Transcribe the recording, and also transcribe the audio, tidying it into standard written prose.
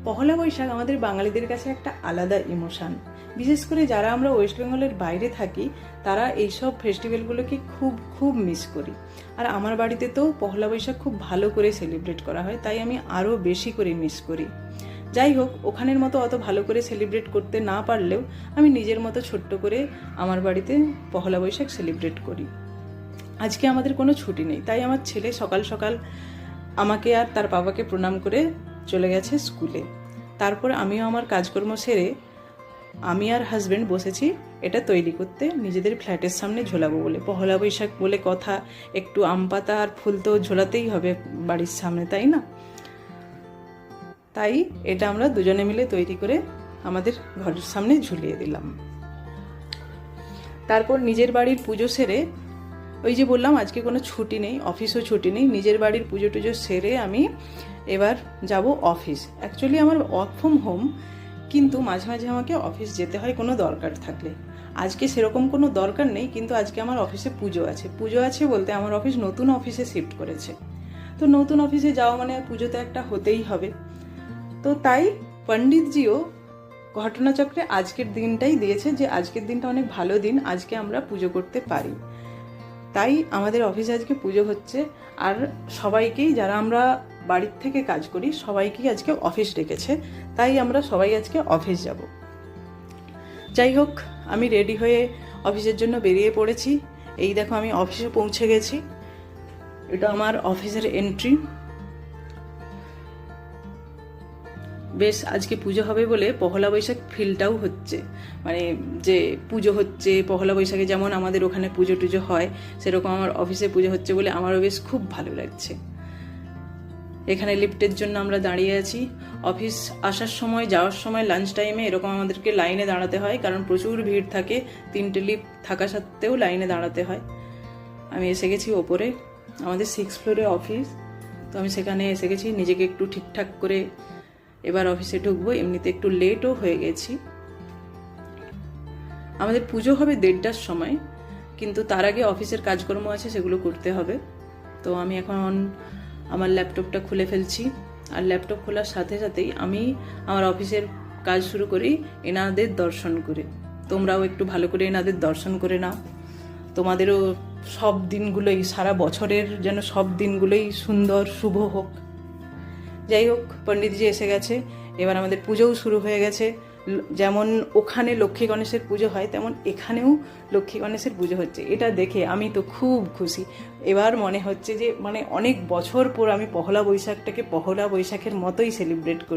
পহেলা বৈশাখ আমাদের বাঙালিদের কাছে একটা আলাদা ইমোশন। বিশেষ করে যারা আমরা ওয়েস্ট বেঙ্গলের বাইরে থাকি তারা এইসব ফেস্টিভ্যালগুলোকে খুব খুব মিস করি। আর আমার বাড়িতে তো পহেলা বৈশাখ খুব ভালো করে সেলিব্রেট করা হয়, তাই আমি আরও বেশি করে মিস করি। যাই হোক, ওখানের মতো অত ভালো করে সেলিব্রেট করতে না পারলেও আমি নিজের মতো ছোট্ট করে আমার বাড়িতে পহেলা বৈশাখ সেলিব্রেট করি। আজকে আমাদের কোনো ছুটি নেই, তাই আমার ছেলে সকাল সকাল আমাকে আর তার বাবাকে প্রণাম করে চলে গেছে স্কুলে। তারপর আমিও আমার কাজকর্ম সেরে আমি আর হাজব্যান্ড বসেছি এটা তৈরি করতে, নিজেদের ফ্ল্যাটের সামনে ঝোলাবো বলে। পহেলা বৈশাখ বলে কথা, একটু আম পাতা আর ফুল তো ঝোলাতেই হবে বাড়ির সামনে, তাই না? তাই এটা আমরা দুজনে মিলে তৈরি করে আমাদের ঘরের সামনে ঝুলিয়ে দিলাম। তারপর নিজের বাড়ির পুজো সেরে, ওই যে বললাম আজকে কোনো ছুটি নেই, অফিসও ছুটি নেই, নিজের বাড়ির পুজো টুজো সেরে আমি এবার যাব অফিস। অ্যাকচুয়ালি আমার ওয়ার্ক ফ্রম হোম, কিন্তু মাঝে মাঝে আমাকে অফিস যেতে হয় কোনো দরকার থাকলে। আজকে সেরকম কোনো দরকার নেই, কিন্তু আজকে আমার অফিসে পুজো আছে। পুজো আছে বলতে আমার অফিস নতুন অফিসে শিফট করেছে, তো নতুন অফিসে যাওয়া মানে পুজো তো একটা হতেই হবে। তো তাই পণ্ডিতজিও ঘটনাচক্রে আজকের দিনটাই দিয়েছে যে আজকের দিনটা অনেক ভালো দিন, আজকে আমরা পুজো করতে পারি। তাই আমাদের অফিসে আজকে পুজো হচ্ছে। আর সবাইকেই, যারা আমরা বাড়ির থেকে কাজ করি, সবাইকেই আজকে অফিস ডেকেছে, তাই আমরা সবাই আজকে অফিস যাব। যাই হোক, আমি রেডি হয়ে অফিসের জন্য বেরিয়ে পড়েছি। এই দেখো আমি অফিসে পৌঁছে গেছি, এটা আমার অফিসের এন্ট্রি। বেশ আজকে পুজো হবে বলে পহেলা বৈশাখ ফিলটাও হচ্ছে, মানে যে পুজো হচ্ছে পহেলা বৈশাখে যেমন আমাদের ওখানে পুজো টুজো হয়, সেরকম আমার অফিসে পুজো হচ্ছে বলে আমারও বেশ খুব ভালো লাগছে। এখানে লিফটের জন্য আমরা দাঁড়িয়ে আছি। অফিস আসার সময়, যাওয়ার সময়, লাঞ্চ টাইমে এরকম আমাদেরকে লাইনে দাঁড়াতে হয়, কারণ প্রচুর ভিড় থাকে। 3টে লিফট থাকা সত্ত্বেও লাইনে দাঁড়াতে হয়। আমি এসে গেছি ওপরে, আমাদের 6th ফ্লোরে অফিস, তো আমি সেখানে এসে গেছি। নিজেকে একটু ঠিকঠাক করে এবার অফিসে ঢুকবো, এমনিতে একটু লেটও হয়ে গেছি। আমাদের পুজো হবে 1:30টার সময়, কিন্তু তার আগে অফিসের কাজকর্ম আছে, সেগুলো করতে হবে। তো আমি এখন আমার ল্যাপটপটা খুলে ফেলছি, আর ল্যাপটপ খোলার সাথে সাথেই আমি আমার অফিসের কাজ শুরু করি এনাদের দর্শন করে। তোমরাও একটু ভালো করে এনাদের দর্শন করে নাও, তোমাদেরও সব দিনগুলোই, সারা বছরের যেন সব দিনগুলোই সুন্দর শুভ হোক। যাই হোক, পণ্ডিতজি এসে গেছে, এবার আমাদের পুজোও শুরু হয়ে গেছে। যেমন ওখানে লক্ষ্মী গণেশের পুজো হয়, তেমন এখানেও লক্ষ্মী গণেশের পুজো হচ্ছে। এটা দেখে আমি তো খুব খুশি। এবার মনে হচ্ছে যে মানে অনেক বছর পর আমি পহেলা বৈশাখটাকে পহেলা বৈশাখের মতোই সেলিব্রেট করছি।